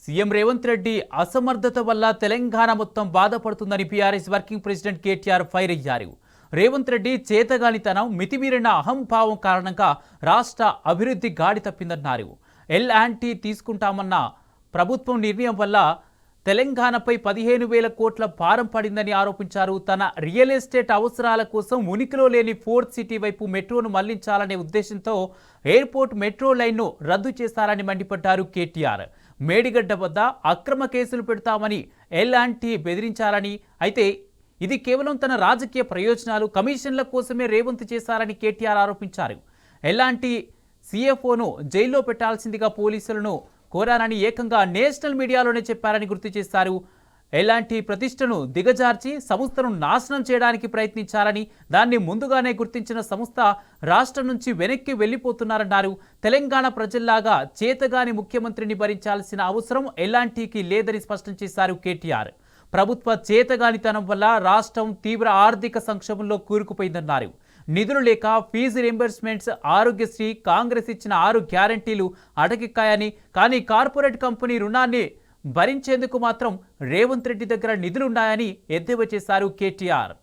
CM Revanth Reddy అసమర్థత వల్ల తెలంగాణ మొత్తం బాధపడుతుందని BRS working president KTR fire అయ్యారు. రేవంత్ రెడ్డి చేతగానితనం, మితిమీరిన అహంభావం కారణంగా రాష్ట్ర అభివృద్ధి గాడి తప్పిందన్నారు. ఎల్&టీ తీసుకుంటామన్న ప్రభుత్వం నిర్ణయం వల్ల తెలంగాణపై 15,000 కోట్ల భారం పడిందని ఆరోపించారు. తన రియల్ ఎస్టేట్ అవసరాల కోసం ఉనికిలో లేని ఫోర్త్ సిటీ వైపు మెట్రోను మళ్లించాలనే ఉద్దేశంతో ఎయిర్పోర్ట్ మెట్రో లైన్ను రద్దు చేశారని మండిపడ్డారు కేటీఆర్. మేడిగడ్డ వద్ద అక్రమ కేసులు పెడతామని ఎల్&టీ బెదిరించారని, అయితే ఇది కేవలం తన రాజకీయ ప్రయోజనాలు, కమిషన్ల కోసమే రేవంత్ చేశారని కేటీఆర్ ఆరోపించారు. ఎల్&టీ సీఎఫ్ఓను జైల్లో పెట్టాల్సిందిగా పోలీసులను కోరానని ఏకంగా నేషనల్ మీడియాలోనే చెప్పారని గుర్తు చేశారు. ఎల్&టీ ప్రతిష్టను దిగజార్చి సంస్థను నాశనం చేయడానికి ప్రయత్నించారని, దాన్ని ముందుగానే గుర్తించిన సంస్థ రాష్ట్రం నుంచి వెనక్కి వెళ్లిపోతున్నారన్నారు. తెలంగాణ ప్రజల్లాగా చేతగాని ముఖ్యమంత్రిని భరించాల్సిన అవసరం ఎల్&టీకి లేదని స్పష్టం చేశారు కేటీఆర్. ప్రభుత్వ చేతగానితనం వల్ల రాష్ట్రం తీవ్ర ఆర్థిక సంక్షోభంలో కూరుకుపోయిందన్నారు. నిధులు లేక ఫీజు రింబర్స్మెంట్స్, ఆరోగ్యశ్రీ, కాంగ్రెస్ ఇచ్చిన 6 గ్యారంటీలు అటకెక్కాయని, కానీ కార్పొరేట్ కంపెనీ రుణాన్ని భరించేందుకు మాత్రం రేవంత్ రెడ్డి దగ్గర నిధులున్నాయని ఎద్దేవా చేశారు కేటీఆర్.